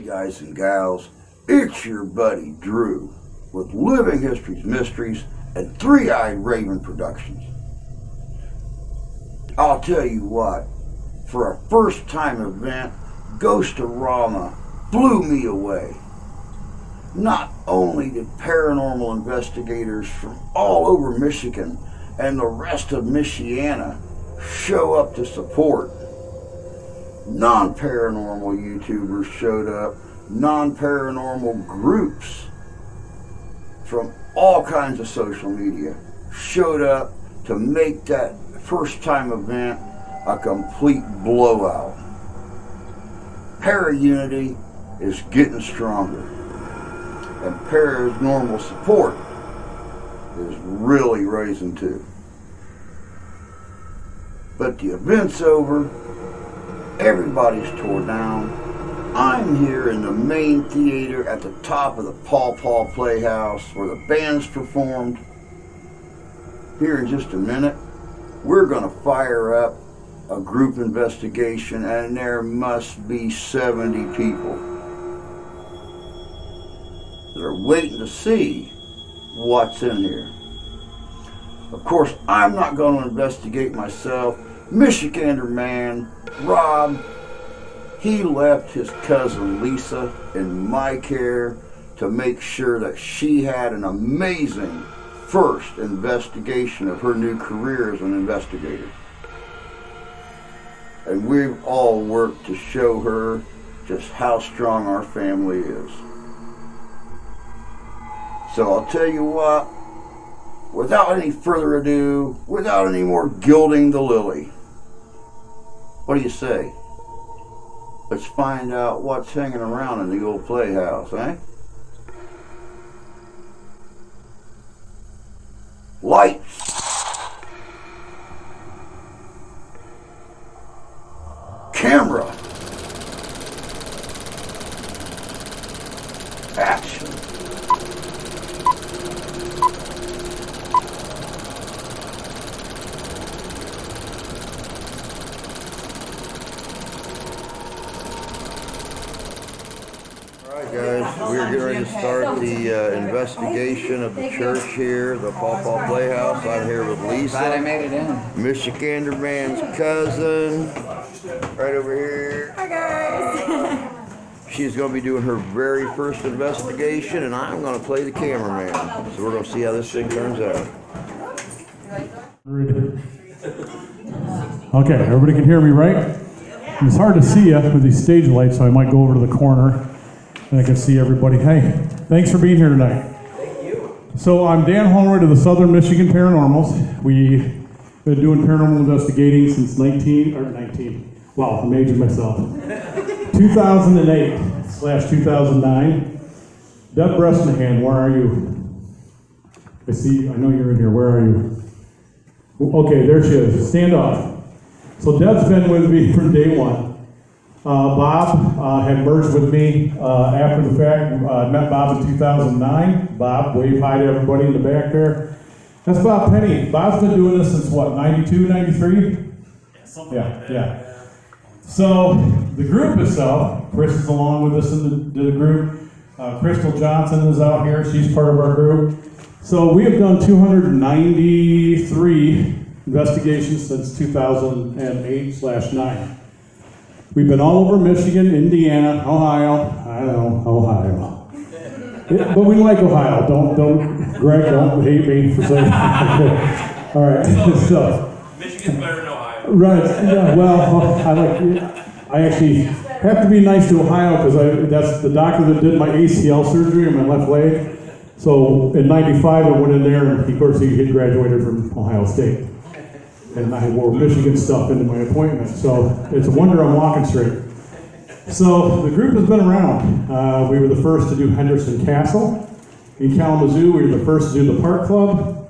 guys and gals, it's your buddy Drew with Living History's Mysteries and Three-Eyed Raven Productions. I'll tell you what, for a first-time event, Ghostarama blew me away. Not only did paranormal investigators from all over Michigan and the rest of Michiana show up to support, non-paranormal YouTubers showed up, non-paranormal groups from all kinds of social media showed up to make that first-time event a complete blowout. Unity is getting stronger, and paranormal support is really rising too. But the event's over, everybody's tore down. I'm here in the main theater at the top of the Paw Paw Playhouse where the band's performed. Here in just a minute, we're going to fire up a group investigation, and there must be 70 people that are waiting to see what's in here. Of course, I'm not going to investigate myself. MichiganderMan, Rob, he left his cousin Lisa in my care to make sure that she had an amazing first investigation of her new career as an investigator. And we've all worked to show her just how strong our family is. So I'll tell you what, without any further ado, without any more gilding the lily, what do you say? Let's find out what's hanging around in the old playhouse, eh? Lights. Camera. Action. Alright guys, we're getting ready to start the investigation of the church here, the Paw Paw Playhouse. I'm here with Lisa. Glad I made it in. MichiganderMan's cousin, right over here. Hi guys. She's going to be doing her very first investigation, and I'm going to play the cameraman. So we're going to see how this thing turns out. Okay, everybody can hear me, right? It's hard to see you with these stage lights, so I might go over to the corner and I can see everybody. Hey, thanks for being here tonight. Thank you. So I'm Dan Holmroyd of the Southern Michigan Paranormals. We've been doing paranormal investigating since wow, I'm aging myself. 2008/2009. Deb Bresnahan, where are you? I know you're in here, where are you? Okay, there she is, stand off. So Deb's been with me from day one. Bob had merged with me after the fact. Met Bob in 2009. Bob, wave hi to everybody in the back there. That's Bob Penny. Bob's been doing this since what, 92, 93? Yeah, something like that. Yeah. So the group itself, Chris is along with us in the group. Crystal Johnson is out here. She's part of our group. So we have done 293 investigations since 2008/9. We've been all over Michigan, Indiana, Ohio. I know, Ohio. But we like Ohio. Greg, don't hate me for saying that. All right. So, Michigan's better than Ohio. right. Yeah, well, I actually have to be nice to Ohio because that's the doctor that did my ACL surgery on my left leg. So in '95, I went in there, and of course he had graduated from Ohio State. And I wore Michigan stuff into my appointment, so it's a wonder I'm walking straight. So the group has been around. We were the first to do Henderson Castle. In Kalamazoo, we were the first to do the Park Club.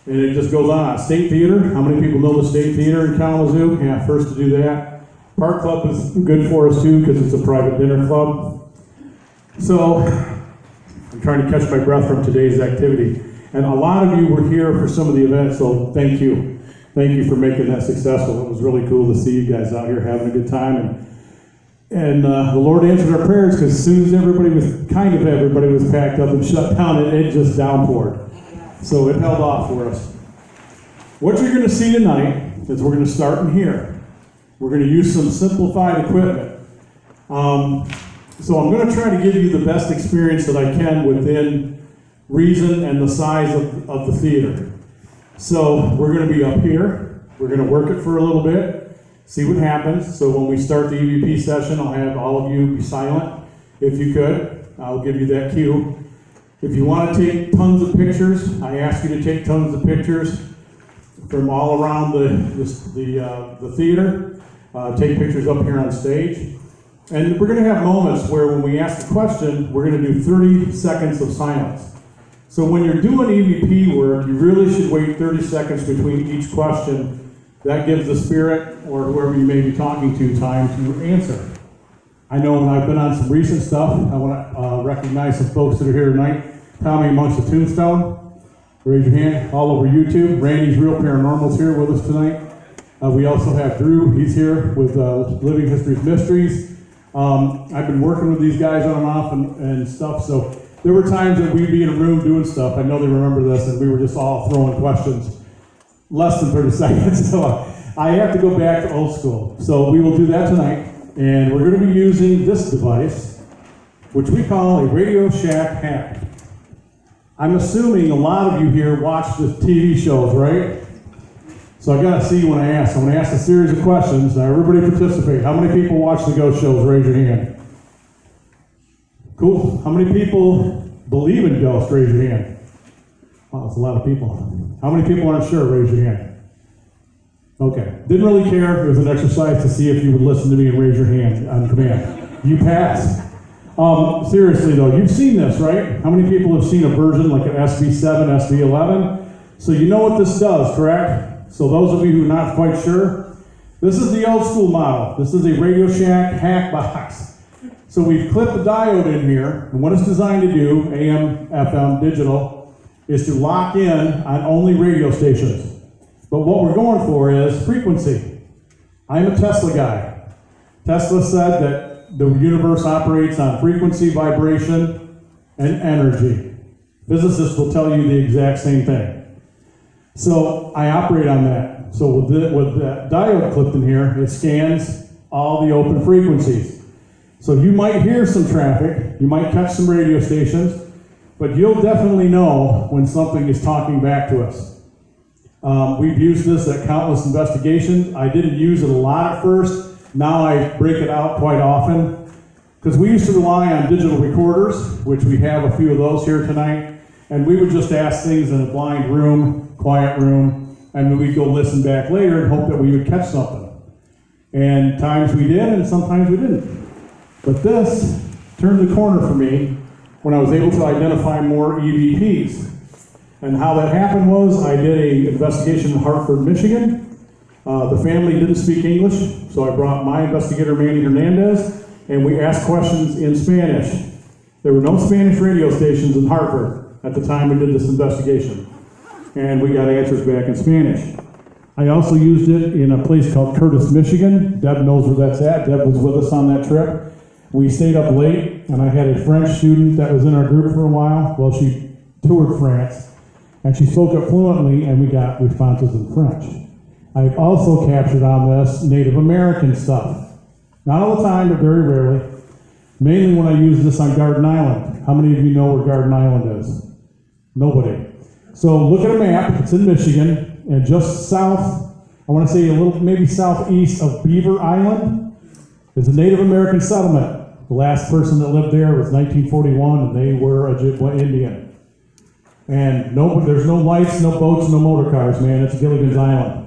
And it just goes on. State Theater, how many people know the State Theater in Kalamazoo? Yeah, first to do that. Park Club is good for us too, because it's a private dinner club. So, I'm trying to catch my breath from today's activity. And a lot of you were here for some of the events, so thank you. Thank you for making that successful. It was really cool to see you guys out here having a good time. And And the Lord answered our prayers because as soon as everybody was packed up and shut down, it just downpoured. So it held off for us. What you're going to see tonight is we're going to start in here. We're going to use some simplified equipment. So I'm going to try to give you the best experience that I can within reason and the size of the theater. So we're going to be up here. We're going to work it for a little bit, see what happens. So when we start the EVP session, I'll have all of you be silent, if you could. I'll give you that cue. If you want to take tons of pictures, I ask you to take tons of pictures from all around the theater. Take pictures up here on stage. And we're going to have moments where when we ask a question, we're going to do 30 seconds of silence. So when you're doing EVP work, you really should wait 30 seconds between each question. That gives the spirit or whoever you may be talking to time to answer. I know when I've been on some recent stuff, I want to recognize some folks that are here tonight. Tommy amongst the Tombstone, raise your hand, all over YouTube. Randy's Real Paranormal's here with us tonight. We also have Drew, he's here with Living Histories Mysteries. I've been working with these guys on and off and stuff, so there were times that we'd be in a room doing stuff. I know they remember this, and we were just all throwing questions. Less than 30 seconds, so I have to go back to old school. So we will do that tonight, and we're going to be using this device, which we call a Radio Shack hack. I'm assuming a lot of you here watch the TV shows, right? So I got to see when I ask. I'm going to ask a series of questions. Now everybody participate. How many people watch the ghost shows? Raise your hand. Cool. How many people believe in ghosts? Raise your hand. Wow, that's a lot of people. How many people aren't sure? Raise your hand. Okay. Didn't really care. It was an exercise to see if you would listen to me and raise your hand on command. You passed. Seriously though, you've seen this, right? How many people have seen a version like an SB7, SB11? So you know what this does, correct? So those of you who are not quite sure, this is the old school model. This is a Radio Shack hack box. So we've clipped the diode in here, and what it's designed to do, AM, FM, digital, is to lock in on only radio stations. But what we're going for is frequency. I'm a Tesla guy. Tesla said that the universe operates on frequency, vibration, and energy. Physicists will tell you the exact same thing. So I operate on that. So with that diode clipped in here, it scans all the open frequencies. So you might hear some traffic, you might catch some radio stations, but you'll definitely know when something is talking back to us. We've used this at countless investigations. I didn't use it a lot at first. Now I break it out quite often because we used to rely on digital recorders, which we have a few of those here tonight, and we would just ask things in a blind room, quiet room, and then we'd go listen back later and hope that we would catch something. And times we did, and sometimes we didn't. But this turned the corner for me when I was able to identify more EVPs. And how that happened was I did an investigation in Hartford, Michigan. The family didn't speak English, so I brought my investigator, Manny Hernandez, and we asked questions in Spanish. There were no Spanish radio stations in Hartford at the time we did this investigation, and we got answers back in Spanish. I also used it in a place called Curtis, Michigan. Deb knows where that's at. Deb was with us on that trip. We stayed up late, and I had a French student that was in our group for a while. Well, she toured France, and she spoke it fluently, and we got responses in French. I've also captured on this Native American stuff. Not all the time, but very rarely. Mainly when I use this on Garden Island. How many of you know where Garden Island is? Nobody. So look at a map, it's in Michigan, and just south, I want to say a little, maybe southeast of Beaver Island, is a Native American settlement. The last person that lived there was 1941, and they were Ojibwa Indian. And there's no lights, no boats, no motor cars, man. It's Gilligan's Island.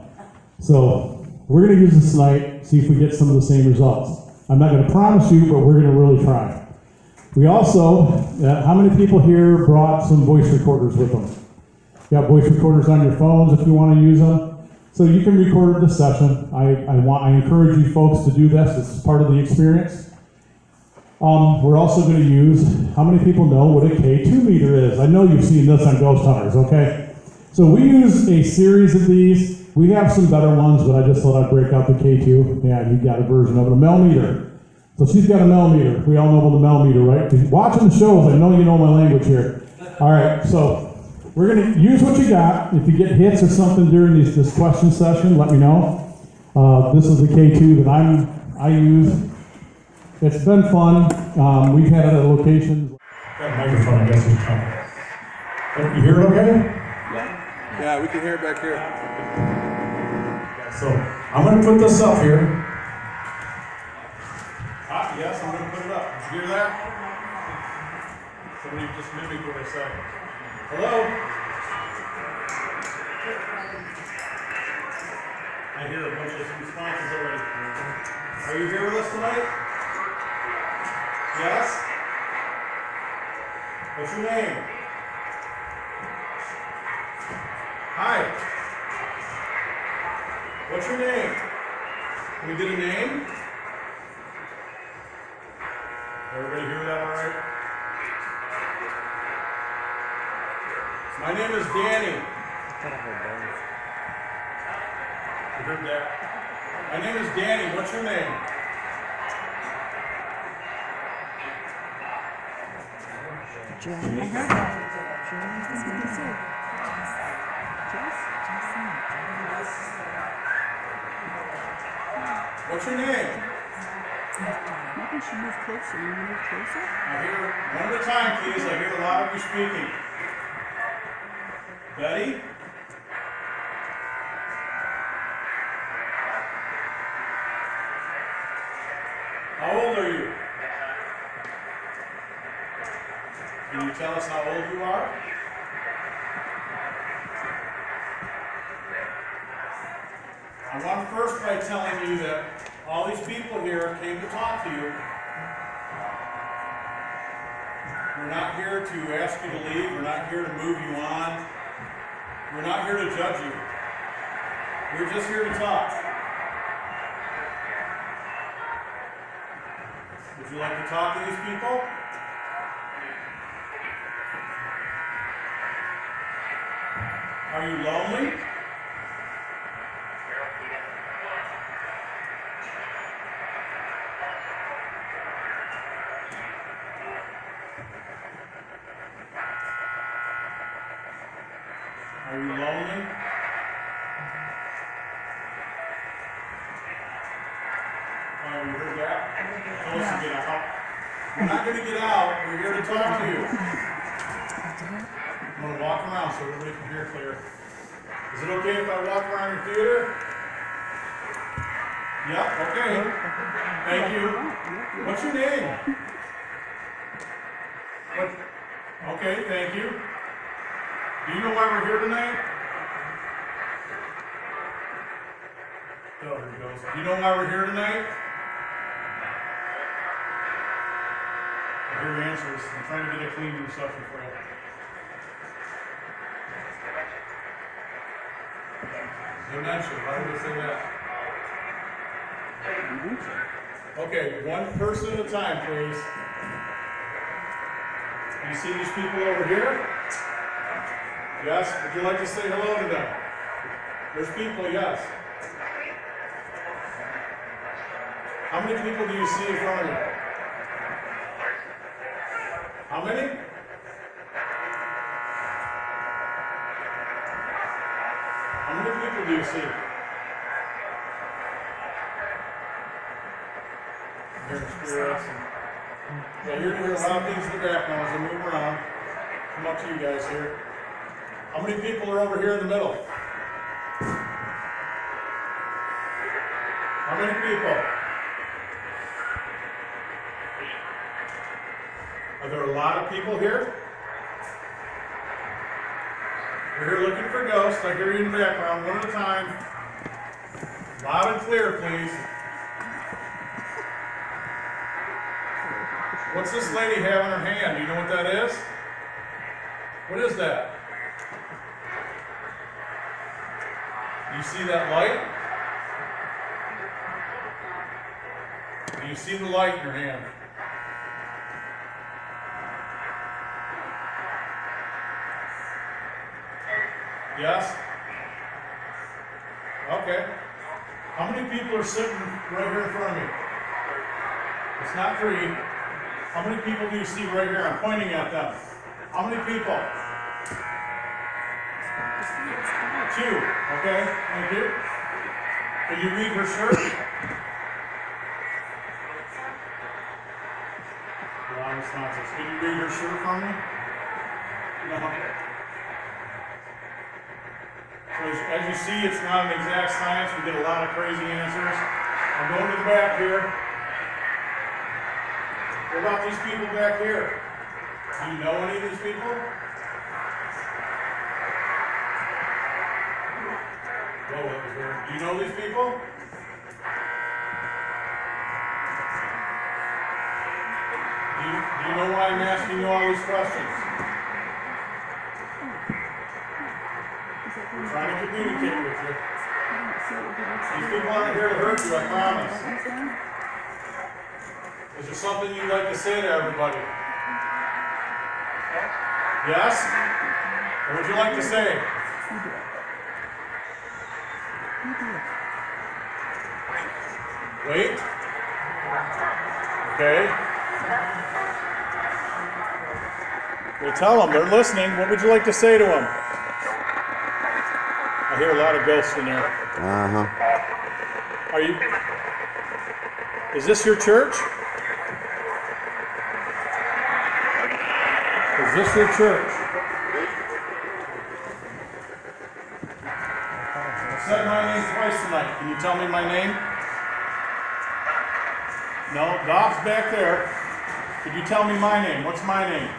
So we're going to use this tonight, see if we get some of the same results. I'm not going to promise you, but we're going to really try. We also, how many people here brought some voice recorders with them? You got voice recorders on your phones if you want to use them. So you can record the session. I encourage you folks to do this. It's part of the experience. We're also going to use, how many people know what a K2 meter is? I know you've seen this on Ghost Hunters, okay? So we use a series of these. We have some better ones, but I just thought I'd break out the K2. Yeah, you got a version of it, a millimeter. So she's got a millimeter. We all know about the millimeter, right? 'Cause watching the shows, I know you know my language here. All right, so we're gonna use what you got. If you get hits or something during this question session, let me know. This is the K2 that I use. It's been fun. We've had it at locations. That microphone, I guess, is coming. You hear it okay? Yeah, we can hear it back here. So I'm going to put this up here. Yes, I'm going to put it up. Did you hear that? Somebody just mimicked what I said. Hello? I hear a bunch of responses already. Are you here with us tonight? Yes? What's your name? Hi. What's your name? Can we get a name? Everybody hear that all right? My name is Danny. You heard that? My name is Danny. What's your name? I heard that. That's what he said. What's your name? Maybe she moved closer. You move closer? I hear, one at a time, please. I hear a lot of you speaking. Betty? How old are you? Can you tell us how old you are? I want first by telling you that all these people here came to talk to you. We're not here to ask you to leave. We're not here to move you on. We're not here to judge you. We're just here to talk. Would you like to talk to these people? Are you lonely? Are you lonely? Oh, you heard that? Close to get out. We're not going to get out. We're here to talk to you. I'm going to walk around so everybody can hear clear. Is it okay if I walk around your theater? Yeah, okay. Thank you. What's your name? What? Okay, thank you. Do you know why we're here tonight? Oh, here he goes. Do you know why we're here tonight? I hear your answers. I'm trying to get a clean reception for you. Dementia. Why did they say that? Okay, one person at a time, please. You see these people over here? Yes? Would you like to say hello to them? There's people, yes. How many people do you see in front of you? How many? How many people do you see? Hearing spirits. Yeah, you're hearing a lot of things in the background as we move around. Come up to you guys here. How many people are over here in the middle? How many people? Are there a lot of people here? We're here looking for ghosts. I hear you in the background, one at a time. Loud and clear, please. What's this lady have in her hand? Do you know what that is? What is that? You see that light? Do you see the light in your hand? Yes? Okay. How many people are sitting right here in front of me? It's not 3. How many people do you see right here? I'm pointing at them. How many people? 2. Okay, thank you. Can you read her shirt? Wrong responses. Can you read her shirt for me? No. So as you see, it's not an exact science. We get a lot of crazy answers. I'm going to the back here. What about these people back here? Do you know any of these people? Whoa, that was weird. Do you know these people? Do you know why I'm asking you all these questions? I'm trying to communicate with you. These people aren't here to hurt you, I promise. Is there something you'd like to say to everybody? Yes? What would you like to say? Wait. Okay. Well, tell them. They're listening. What would you like to say to them? I hear a lot of ghosts in there. Uh-huh. Are you... Is this your church? Is this your church? I said my name twice tonight. Can you tell me my name? No, Bob's back there. Could you tell me my name? What's my name?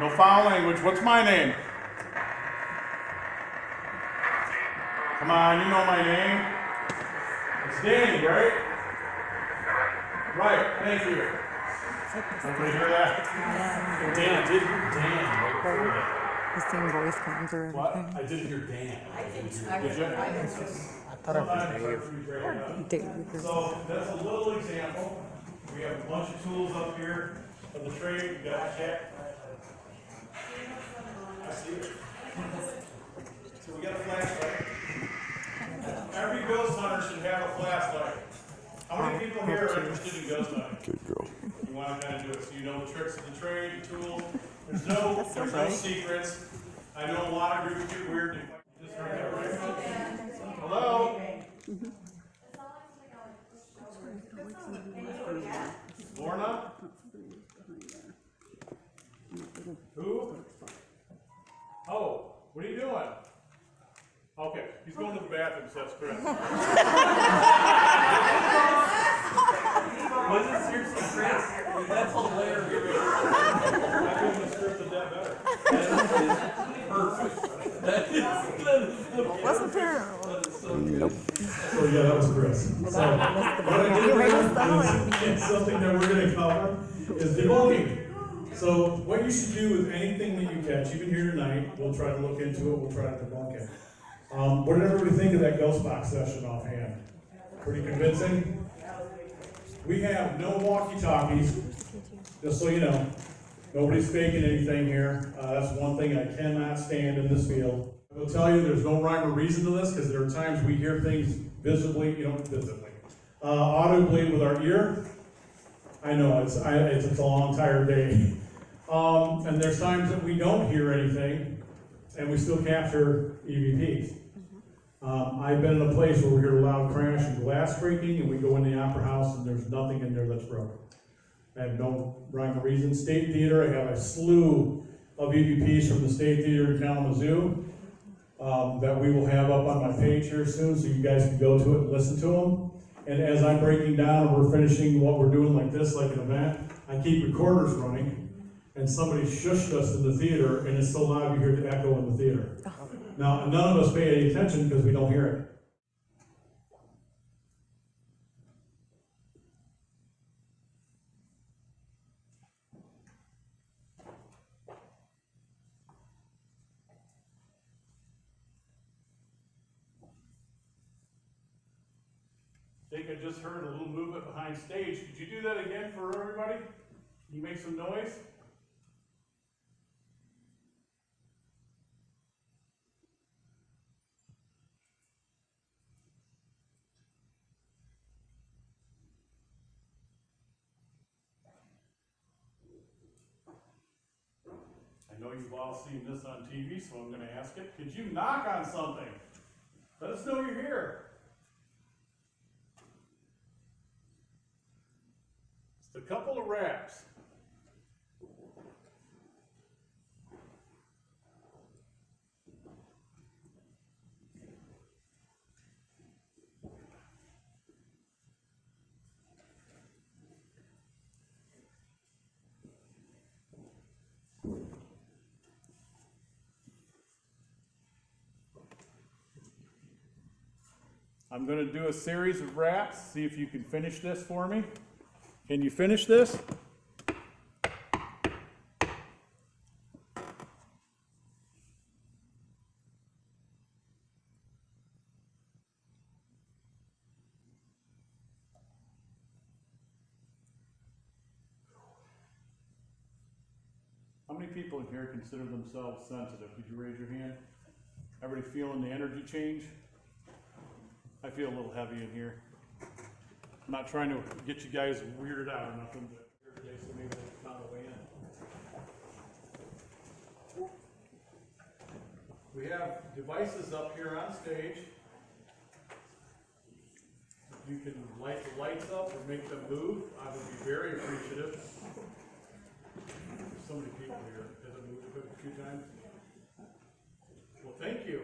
No foul language. What's my name? Come on, you know my name. It's Danny, right? Right, thank you. Everybody hear that? Dan, I did hear Dan. The same voice comes or What? everything. I did hear Dan. Did you? I thought it was Dave. So that's a little example. We have a bunch of tools up here of the trade. We got a cat. I see it. So we got a flashlight. Every ghost hunter should have a flashlight. How many people here are interested in ghost hunting? Good girl. You want to kind of do it so you know the tricks of the trade, the tools. There's no secrets. I know a lot of groups get weird. You just heard that, right? Hello? Lorna? Who? Oh, what are you doing? Okay, he's going to the bathroom, so that's correct. Was it seriously Chris? That's hilarious. I couldn't have scripted that better. Perfect. Wasn't there? Nope. So yeah, that was Chris. So what I did and something that we're going to cover is debunking. So what you should do with anything that you catch, even here tonight, we'll try to look into it, we'll try to debunk it. What did everybody think of that ghost box session offhand? Pretty convincing? We have no walkie-talkies, just so you know. Nobody's faking anything here. That's one thing I cannot stand in this field. I will tell you there's no rhyme or reason to this, because there are times we hear things visibly, audibly with our ear. I know, it's a long, tired day. And there's times that we don't hear anything, and we still capture EVPs. I've been in a place where we hear a loud crash and glass breaking, and we go in the opera house, and there's nothing in there that's broken. I have no rhyme or reason. State Theater, I have a slew of EVPs from the State Theater in Kalamazoo that we will have up on my page here soon, so you guys can go to it and listen to them. And as I'm breaking down and we're finishing what we're doing like this, like an event, I keep recorders running, and somebody shushed us in the theater, and it's so loud you hear the echo in the theater. Now, none of us pay any attention because we don't hear it. I think I just heard a little movement behind stage. Could you do that again for everybody? Can you make some noise? you've all seen this on TV, so I'm gonna ask it. Could you knock on something? Let us know you're here. Just a couple of raps. I'm going to do a series of raps, see if you can finish this for me. Can you finish this? How many people in here consider themselves sensitive? Could you raise your hand? Everybody feeling the energy change? I feel a little heavy in here. I'm not trying to get you guys weirded out or nothing, but here today, so maybe I found a way in. We have devices up here on stage. You can light the lights up or make them move. I would be very appreciative. There's so many people here. Has it moved a few times? Well, thank you.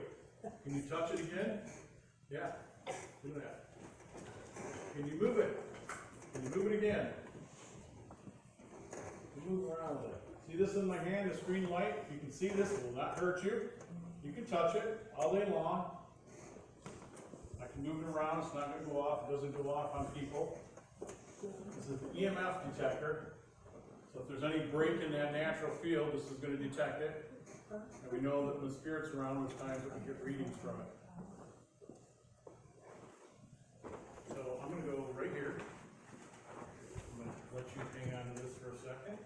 Can you touch it again? Yeah. Do that. Can you move it? Can you move it again? You move around with it. See this in my hand, this green light? If you can see this, it will not hurt you. You can touch it all day long. I can move it around, it's not going to go off. It doesn't go off on people. This is the EMF detector. So if there's any break in that natural field, this is going to detect it. And we know that when the spirit's around, there's times that we get readings from it. So I'm going to go right here. I'm going to let you hang on to this for a second.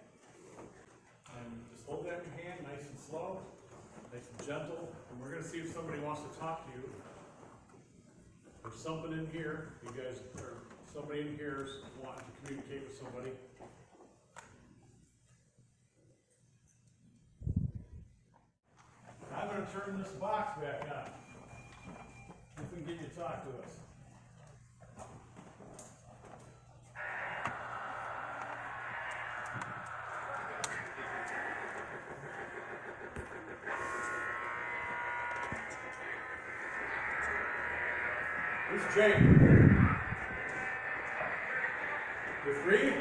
And just hold that in your hand, nice and slow, nice and gentle. And we're going to see if somebody wants to talk to you. There's something in here. You guys, or somebody in here is wanting to communicate with somebody. I'm going to turn this box back on. See if we can get you to talk to us. Who's Jake? You're free?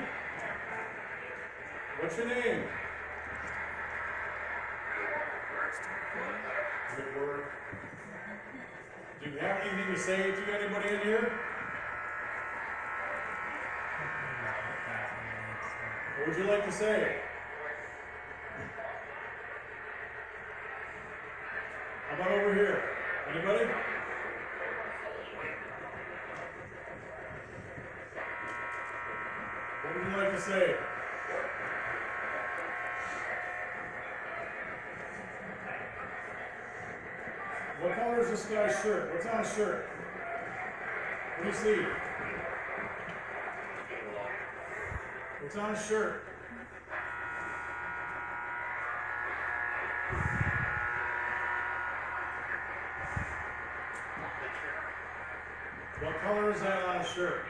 What's your name? Good work. Do you have anything to say to anybody in here? What would you like to say? How about over here? Anybody? What would you like to say? What color is this guy's shirt? What's on his shirt? What do you see? What's on his shirt? What color is that on his shirt?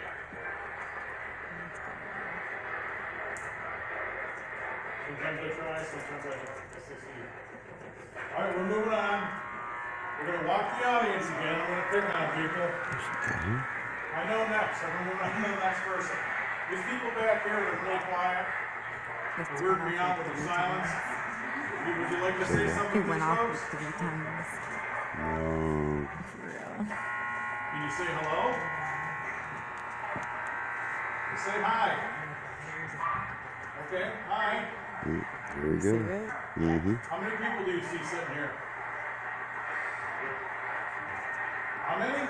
Sometimes I try, sometimes I don't. All right, we're moving on. We're going to walk the audience again. I'm going to pick on people. I know next. I'm going to move on to the next person. These people back here are really quiet. They weird me out with the silence. Would you like to say something to these folks? 3 times. For real. Can you say hello? Say hi. Okay, hi. There we go. How many people do you see sitting here? How many?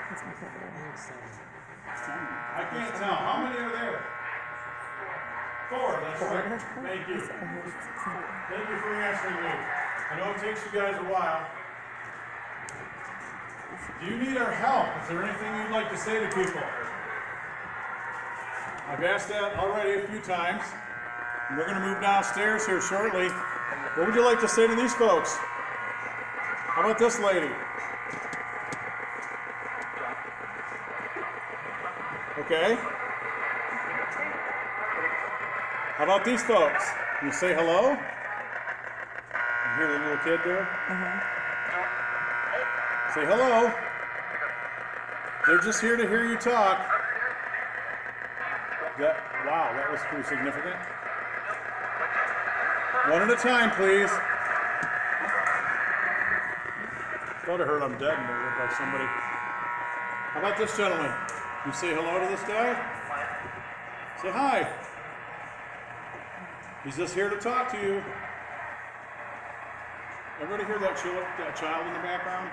That's my favorite. I can't tell. How many are there? 4, that's right. Thank you. Thank you for answering me. I know it takes you guys a while. Do you need our help? Is there anything you'd like to say to people? I've asked that already a few times. We're going to move downstairs here shortly. What would you like to say to these folks? How about this lady? Okay. How about these folks? You say hello? You hear the little kid there? Say hello. They're just here to hear you talk. Wow, that was pretty significant. One at a time, please. Thought I heard I'm dead and it looked like somebody. How about this gentleman? You say hello to this guy? Say hi. He's just here to talk to you. Everybody hear that child in the background?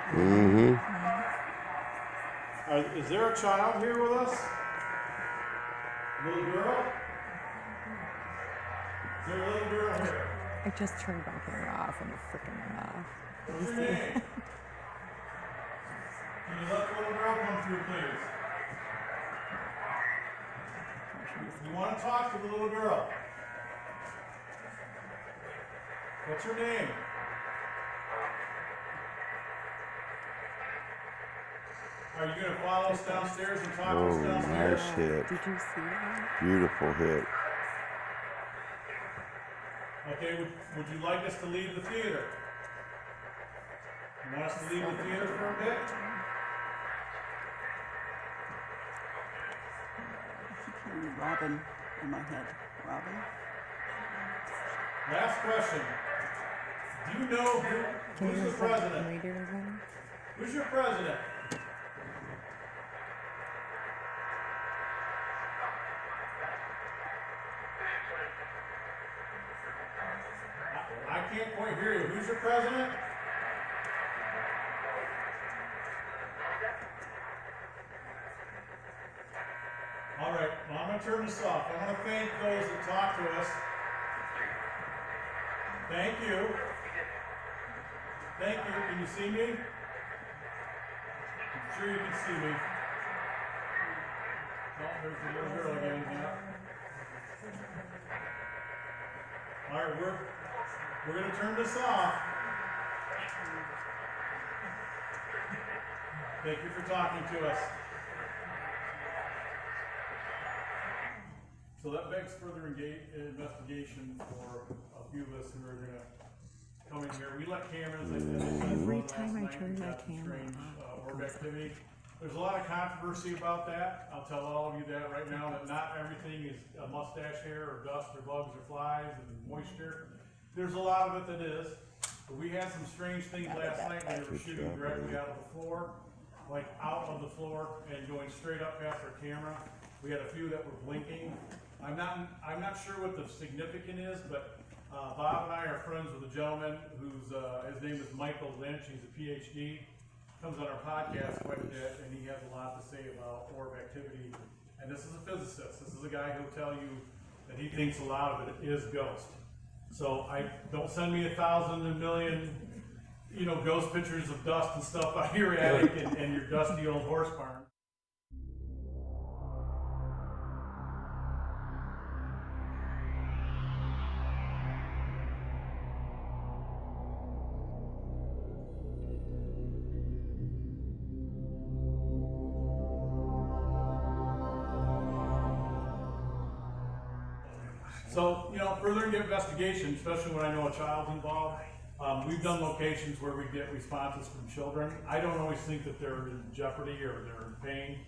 Is there a child here with us? Little girl? Is there a little girl here? I just turned my camera off and it's freaking off. What's your name? Can you let the little girl come through, please? You want to talk to the little girl. What's your name? Are you going to follow us downstairs and talk to us downstairs? Nice hit. Did you see that? Beautiful hit. Okay, would you like us to leave the theater? You want us to leave the theater for a bit? Robin in my head. Robin? Last question. Do you know who's the president? Can we do it again? Who's your president? I can't quite hear you. Who's your president? All right, well, I'm going to turn this off. I want to thank those that talk to us. Thank you. Thank you. Can you see me? I'm sure you can see me. Oh, there's the little girl again. Yeah. All right, we're going to turn this off. Thank you for talking to us. So that begs further investigation for a few of us who are going to come in here. We let cameras. Every time I turn my camera off, orb activity. There's a lot of controversy about that. I'll tell all of you that right now, that not everything is a mustache hair or dust or bugs or flies and moisture. There's a lot of it that is. But we had some strange things last night. They were shooting directly out of the floor, like out of the floor and going straight up past our camera. We had a few that were blinking. I'm not sure what the significance is, but Bob and I are friends with a gentleman who's his name is Michael Lynch. He's a PhD. Comes on our podcast quite a bit, and he has a lot to say about orb activity. And this is a physicist. This is a guy who'll tell you that he thinks a lot of it is ghost. So don't send me 1,000 and million, ghost pictures of dust and stuff out of your attic and your dusty old horse barn. So, further into investigation, especially when I know a child's involved, we've done locations where we get responses from children. I don't always think that they're in jeopardy or they're in pain.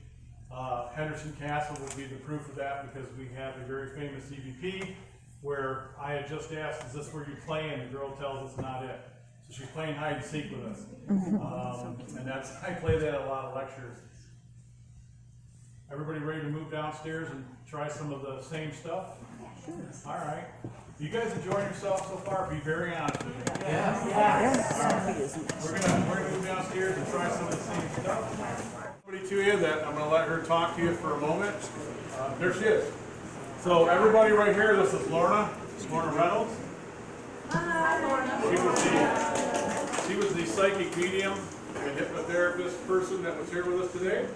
Henderson Castle would be the proof of that, because we have a very famous EVP where I had just asked, is this where you play? And the girl tells us not it. So she's playing hide and seek with us. And I play that at a lot of lectures. Everybody ready to move downstairs and try some of the same stuff? Sure. All right. You guys enjoying yourself so far? Be very honest with me. We're gonna move downstairs and try some of the same stuff. Somebody to you that I'm gonna let her talk to you for a moment. There she is. So everybody right here, this is Lorna Reynolds. Hi, Lorna. She was the psychic medium and hypnotherapist person that was here with us today.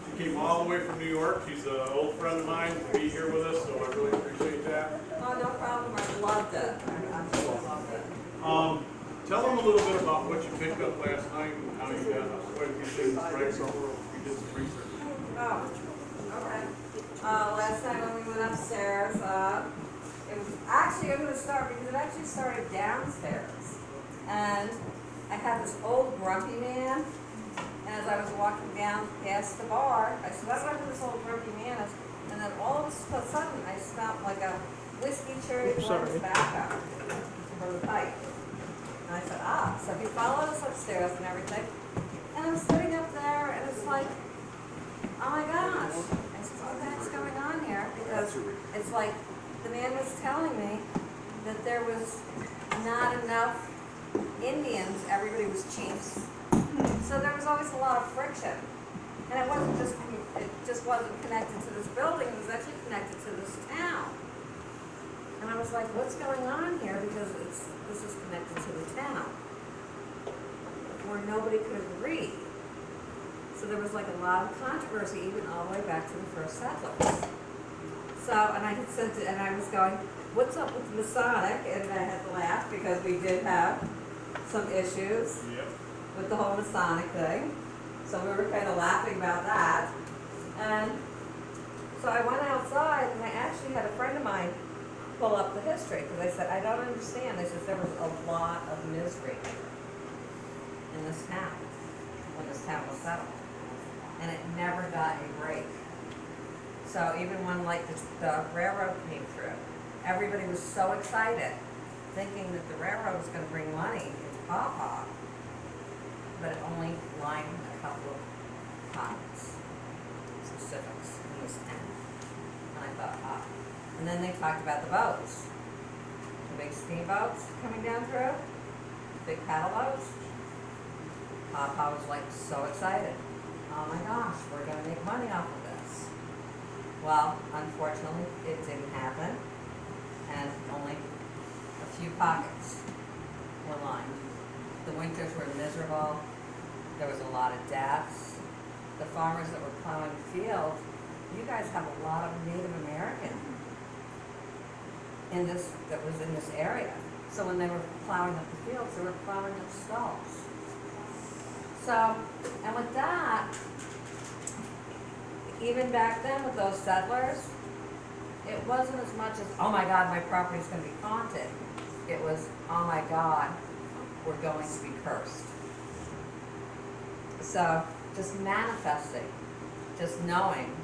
She came all the way from New York. She's an old friend of mine to be here with us, so I really appreciate that. Oh, no problem. I loved it. I absolutely loved it. Tell them a little bit about what you picked up last night and how you got quite a few things right before we did some research. Oh, okay. Last night when we went upstairs, it was actually, I'm gonna start because it actually started downstairs. And I had this old grumpy man, and as I was walking down past the bar, I said, I don't know who this old grumpy man is. And then all of a sudden, I smelled like a whiskey cherry blend tobacco from the pipe. And I said, so he followed us upstairs and everything. And I'm sitting up there, and it's like, oh my gosh. I said, what the heck's going on here? Because it's like, the man was telling me that there was not enough Indians, everybody was chiefs. So there was always a lot of friction. And it just wasn't connected to this building, it was actually connected to this town. And I was like, what's going on here? Because this is connected to the town, where nobody could agree. So there was like a lot of controversy, even all the way back to the first settlers. So, and I had said, and I was going, what's up with Masonic? And I had to laugh because we did have some issues with the whole Masonic thing. So we were kind of laughing about that. And so I went outside, and I actually had a friend of mine pull up the history, because I said, I don't understand. I said, there was a lot of misery in this town when this town was settled. And it never got a break. So even when like the railroad came through, everybody was so excited, thinking that the railroad was going to bring money into Paw Paw, but it only lined a couple of pockets, specifics in this town. And I thought, And then they talked about the boats, the big steamboats coming down through, big paddle boats. Paw Paw was like so excited. Oh my gosh, we're going to make money off of this. Well, unfortunately, it didn't happen, and only a few pockets were lined. The winters were miserable. There was a lot of deaths. The farmers that were plowing the field, you guys have a lot of Native American that was in this area. So when they were plowing up the fields, they were plowing up stalls. So, and with that, even back then with those settlers, it wasn't as much as, oh my God, my property's going to be haunted. It was, oh my God, we're going to be cursed. So, just manifesting, just knowing,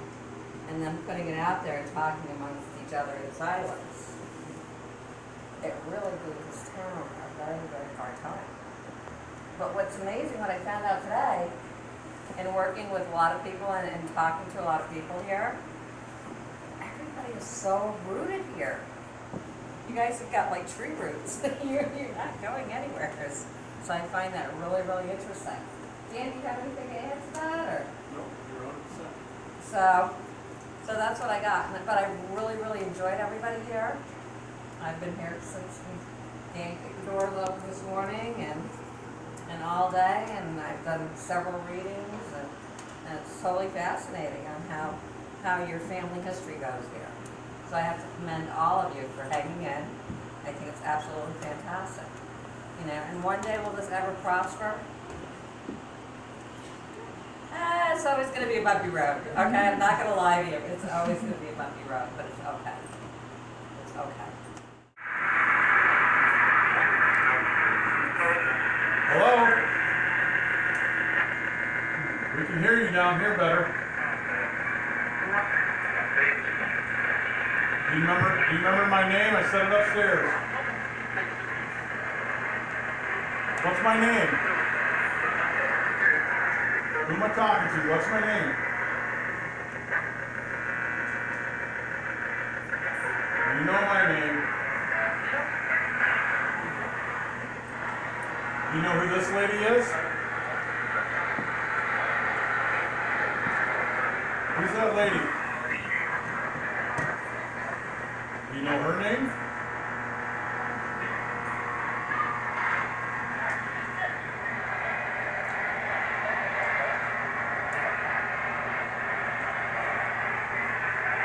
and then putting it out there and talking amongst each other in silence, it really gave this town a very, very hard time. But what's amazing, what I found out today, in working with a lot of people and talking to a lot of people here, everybody is so rooted here. You guys have got like tree roots. you're not going anywhere. So I find that really, really interesting. Dan, do you have anything to add to that? Or? No, you're 100%. So that's what I got. But I really, really enjoyed everybody here. I've been here since Dan kicked the doors open this morning and all day, and I've done several readings, and it's totally fascinating on how your family history goes here. So I have to commend all of you for hanging in. I think it's absolutely fantastic. You know, and one day will this ever prosper? It's always going to be a bumpy road. Okay, I'm not going to lie to you. It's always going to be a bumpy road, but it's okay. It's okay. Hello? We can hear you down here better. Do you remember my name? I said it upstairs. What's my name? Who am I talking to? What's my name? You know my name. You know who this lady is? Who's that lady? You know her name?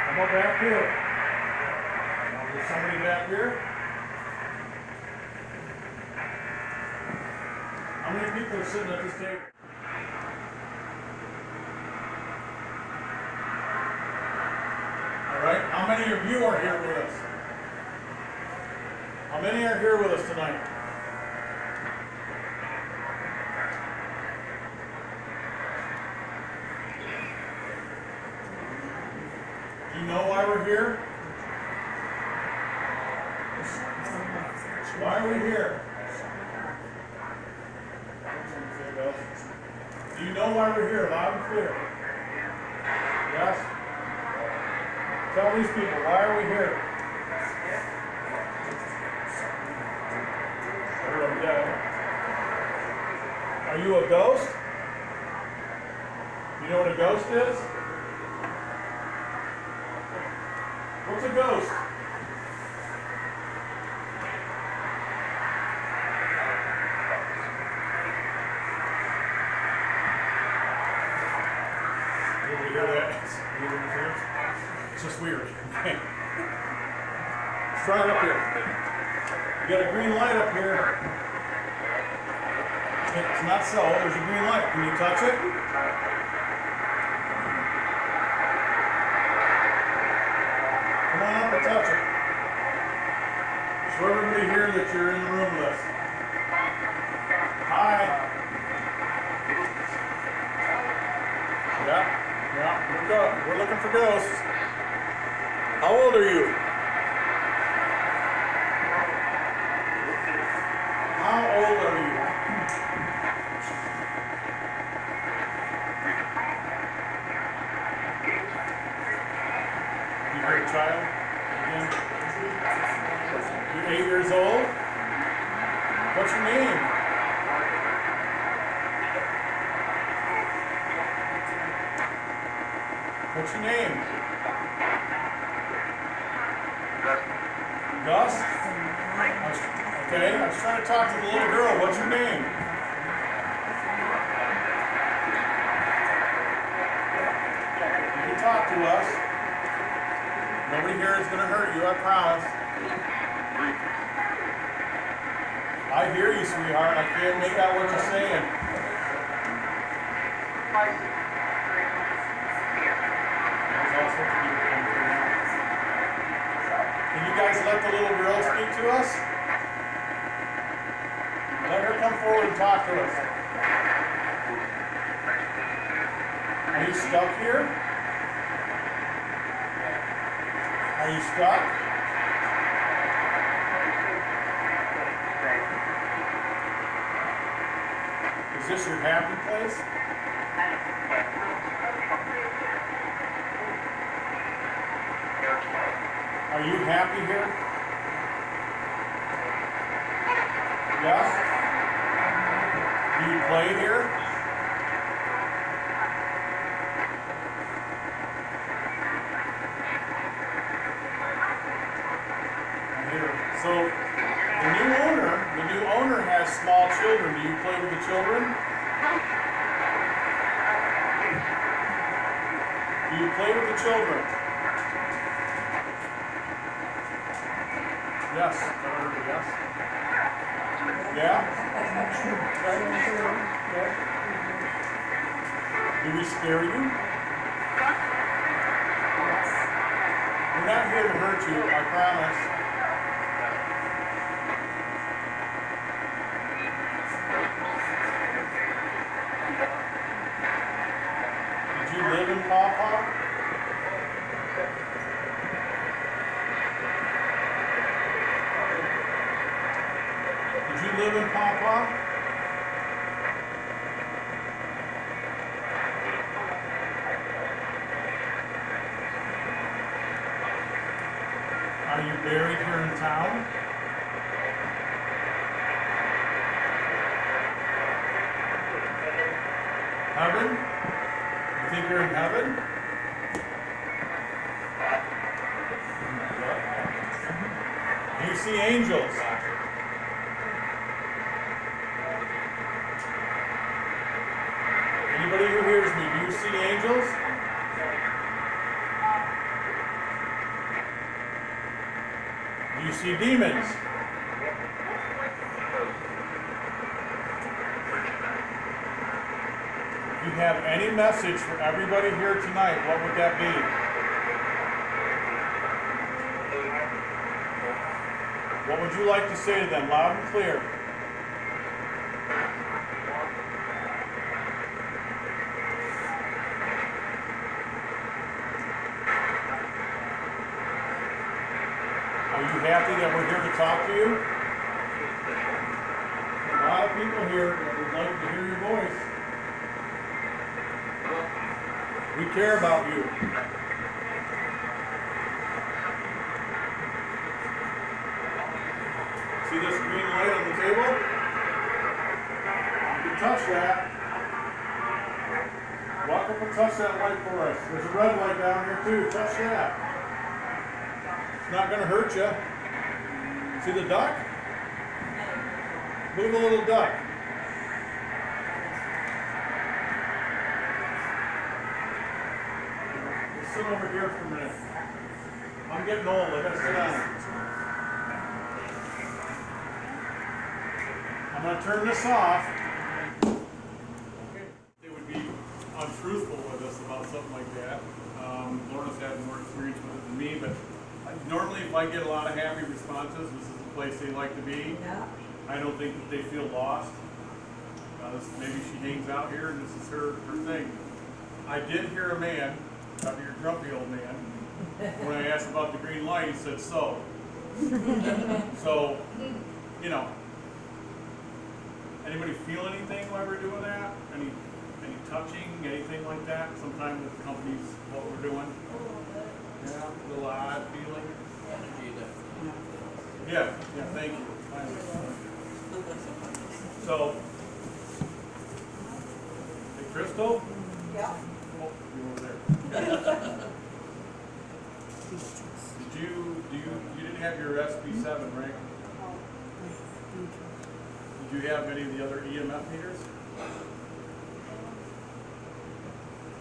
How about back here? Now, there's somebody back here? How many people are sitting at this table? All right, how many of you are here with us? How many are here with us tonight? Do you know why we're here? Why are we here? Do you know why we're here? Loud and clear. Yes? Tell these people, why are we here? Everyone dead. Are you a ghost? You know what a ghost is? What's a ghost? Did you hear that? It's just weird. Okay. Let's try it up here. You got a green light up here. It's not so. There's a green light. Can you touch it? Come on up and touch it. Show everybody here that you're in the room with us. Hi. Yeah, we're looking for ghosts. How old are you? How old are you? You're a child? Again? You're 8 years old? What's your name? What's your name? Gus? Okay, I was trying to talk to the little girl. What's your name? You can talk to us. Nobody here is going to hurt you, I promise. I hear you, sweetheart. I can't make out what you're saying. Can you guys let the little girl speak to us? Let her come forward and talk to us. Are you stuck here? Are you stuck? Is this your happy place? Are you happy here? Yes? Do you play here? Here. So the new owner has small children. Do you play with the children? Do you play with the children? Yes. Yes. Yeah? Okay. Do we scare you? We're not here to hurt you, I promise. Did you live in Paw Paw? Did you live in Paw Paw? Are you buried here in town? Heaven? You think you're in heaven? Do you see angels? Anybody who hears me, do you see angels? Do you see demons? have any message for everybody here tonight, what would that be? What would you like to say to them, loud and clear? Are you happy that we're here to talk to you? A lot of people here that would like to hear your voice. We care about you. See this green light on the table? You can touch that. Walk up and touch that light for us. There's a red light down here too. Touch that. It's not going to hurt you. See the duck? Move the little duck. Let's sit over here for a minute. I'm getting old. I gotta sit down. I'm going to turn this off. They would be untruthful with us about something like that. Lorna's had more experience with it than me, but normally if I get a lot of happy responses, this is the place they like to be. Yeah. I don't think that they feel lost. Maybe she hangs out here and this is her thing. I did hear a man, probably your grumpy old man, when I asked about the green light, he said so. So, you know. Anybody feel anything while we're doing that? Any touching, anything like that? Sometimes with companies, what we're doing? Yeah, a little odd feeling. Yeah, thank you. So, hey, Crystal? Yeah. Oh, you're over there. You didn't have your SB7, right? Do you have any of the other EMF meters?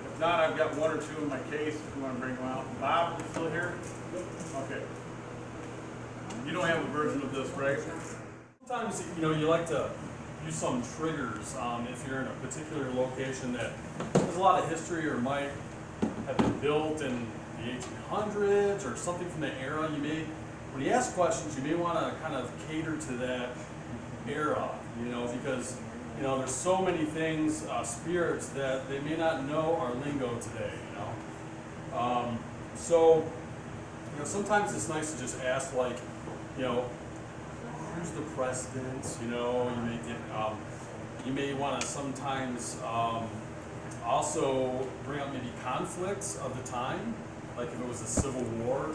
If not, I've got one or two in my case if you want to bring them out. Bob, you still here? Okay. You don't have a version of this, right? Sometimes, you like to use some triggers if you're in a particular location that has a lot of history or might have been built in the 1800s or something from that era. When you ask questions, you may want to kind of cater to that era, because there's so many things, spirits that they may not know our lingo today, so sometimes it's nice to just ask, like, who's the president? You may want to sometimes also bring up maybe conflicts of the time, like if it was a civil war,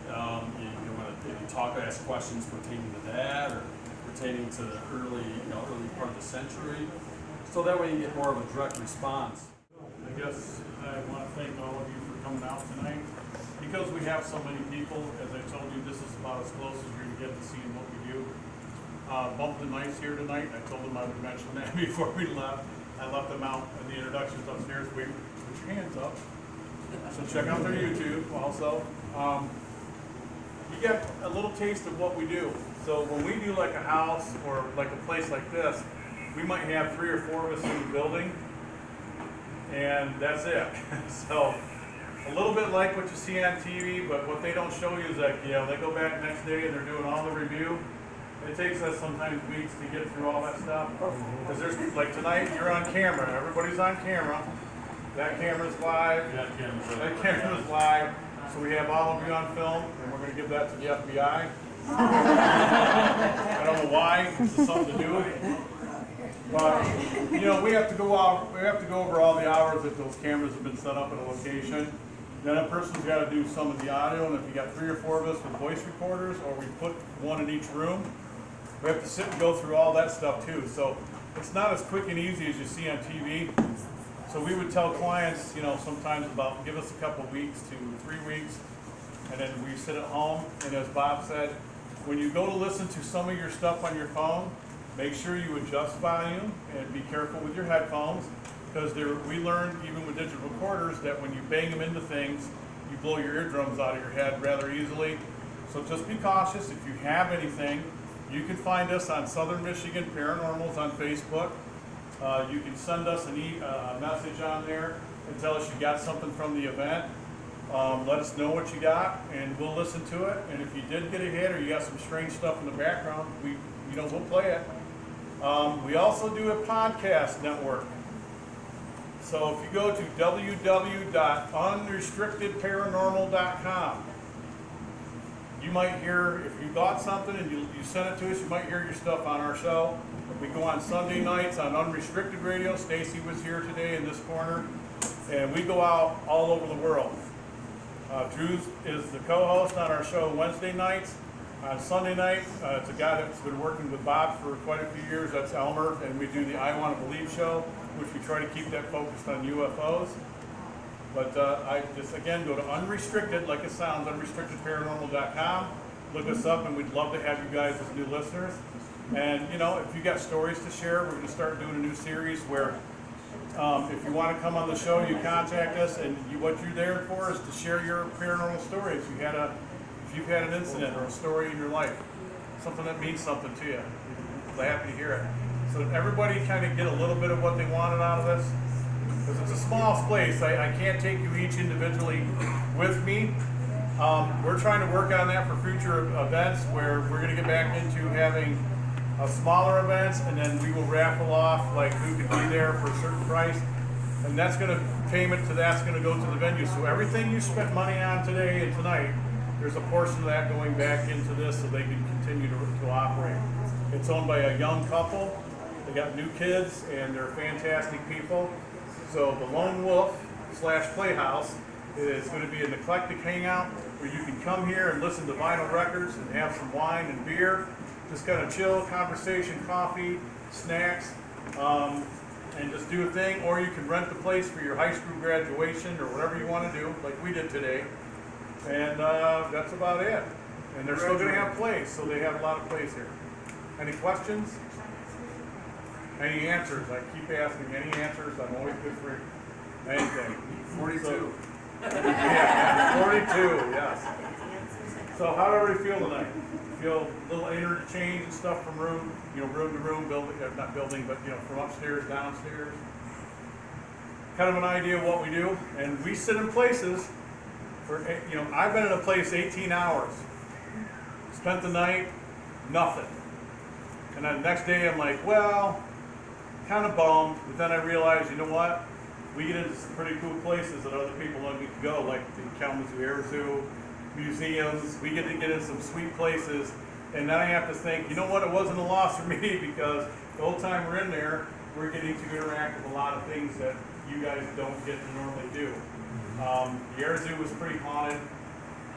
you want to maybe ask questions pertaining to that, or pertaining to the early part of the century, so that way you get more of a direct response. I guess I want to thank all of you for coming out tonight. Because we have so many people, as I told you, this is about as close as you're going to get to seeing what we do. Bump the Nice here tonight. I told them I would mention that before we left. I left them out in the introductions upstairs. Put your hands up. So check out their YouTube also. You get a little taste of what we do. So when we do like a house or like a place like this, we might have 3 or 4 of us in the building, and that's it. So a little bit like what you see on TV, but what they don't show you is that, they go back next day and they're doing all the review. It takes us sometimes weeks to get through all that stuff. Because there's, like tonight, you're on camera. Everybody's on camera. That camera's live. That camera's live. So we have all of you on film, and we're going to give that to the FBI. I don't know why. This is something to do with it. But we have to go over all the hours that those cameras have been set up at a location. Then a person's got to do some of the audio, and if you got 3 or 4 of us with voice recorders, or we put one in each room, we have to sit and go through all that stuff too. So it's not as quick and easy as you see on TV. So we would tell clients, sometimes about give us a couple weeks to 3 weeks, and then we sit at home. And as Bob said, when you go to listen to some of your stuff on your phone, make sure you adjust volume and be careful with your headphones, because we learned even with digital recorders that when you bang them into things, you blow your eardrums out of your head rather easily. So just be cautious. If you have anything, you can find us on Southern Michigan Paranormals on Facebook. You can send us a message on there and tell us you got something from the event. Let us know what you got, and we'll listen to it. And if you did get a hit or you got some strange stuff in the background, we'll play it. We also do a podcast network. So if you go to www.unrestrictedparanormal.com, you might hear, if you got something and you send it to us, you might hear your stuff on our show. We go on Sunday nights on Unrestricted Radio. Stacy was here today in this corner. And we go out all over the world. Drew is the co-host on our show Wednesday nights. On Sunday night, it's a guy that's been working with Bob for quite a few years. That's Elmer, and we do the I Want to Believe show, which we try to keep that focused on UFOs. But I just, again, go to Unrestricted, like it sounds, unrestrictedparanormal.com. Look us up, and we'd love to have you guys as new listeners. And, you know, if you got stories to share, we're going to start doing a new series where if you want to come on the show, you contact us, and what you're there for is to share your paranormal story. If you've had an incident or a story in your life, something that means something to you, we're happy to hear it. So everybody kind of get a little bit of what they wanted out of this. Because it's a small place, I can't take you each individually with me. We're trying to work on that for future events where we're going to get back into having smaller events, and then we will raffle off like who could be there for a certain price, and that's going to payment to that's going to go to the venue. So everything you spent money on today and tonight, there's a portion of that going back into this so they can continue to operate. It's owned by a young couple. They got new kids and they're fantastic people. So the Lone Wolf / Playhouse is going to be an eclectic hangout where you can come here and listen to vinyl records and have some wine and beer. Just kind of chill, conversation, coffee, snacks, and just do a thing. Or you can rent the place for your high school graduation or whatever you want to do, like we did today. And that's about it. And they're still going to have plays, so they have a lot of plays here. Any questions? Any answers? I keep asking, any answers? I'm always good for anything. 42. So, yeah, 42, yes. So how do everybody feel tonight? Feel a little interchange and stuff from room to room, building, not building, but from upstairs, downstairs. Kind of an idea of what we do, and we sit in places for, I've been in a place 18 hours, spent the night, nothing. And then the next day I'm like, well, kind of bummed, but then I realized, you know what? We get into some pretty cool places that other people don't get to go, like the Kalamazoo Air Zoo, museums. We get to get in some sweet places, and then I have to think, you know what, it wasn't a loss for me because the whole time we're in there, we're getting to interact with a lot of things that you guys don't get to normally do. The Air Zoo was pretty haunted.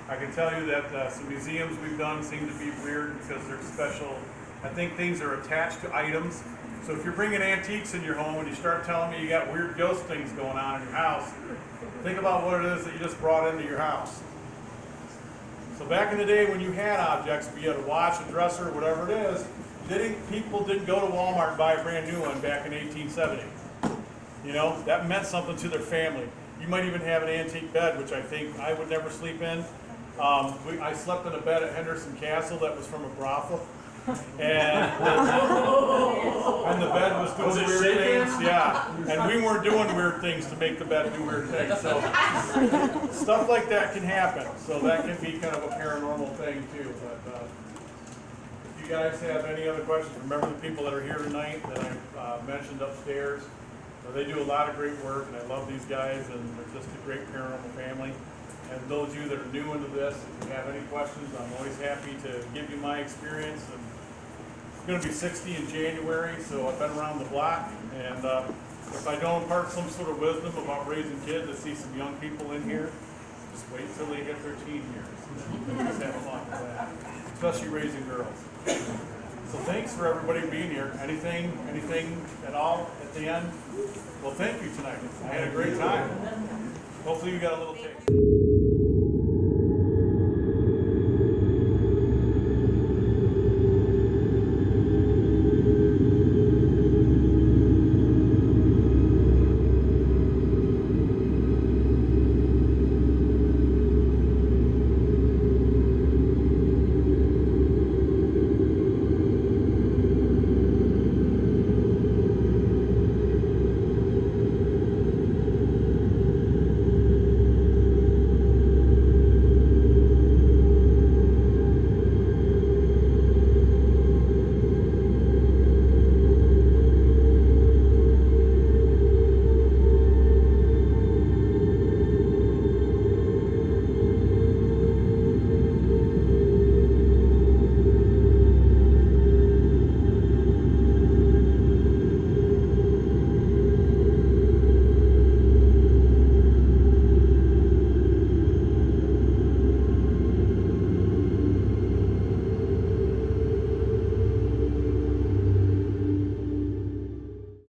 I can tell you that some museums we've done seem to be weird because they're special. I think things are attached to items. So if you're bringing antiques in your home and you start telling me you got weird ghost things going on in your house, think about what it is that you just brought into your house. So back in the day when you had objects, be it a watch, a dresser, whatever it is, people didn't go to Walmart and buy a brand new one back in 1870. That meant something to their family. You might even have an antique bed, which I think I would never sleep in. I slept in a bed at Henderson Castle that was from a brothel. And the bed was doing weird things, yeah. And we weren't doing weird things to make the bed do weird things. So stuff like that can happen. So that can be kind of a paranormal thing too. But if you guys have any other questions, remember the people that are here tonight that I mentioned upstairs. They do a lot of great work, and I love these guys, and they're just a great paranormal family. And those of you that are new into this, if you have any questions, I'm always happy to give you my experience. And I'm going to be 60 in January, so I've been around the block. And if I don't impart some sort of wisdom about raising kids, I see some young people in here. Just wait till they hit their teen years. Just have fun with that, especially raising girls. So thanks for everybody being here. Anything at all at the end? Well, thank you tonight. I had a great time. Hopefully you got a little taste.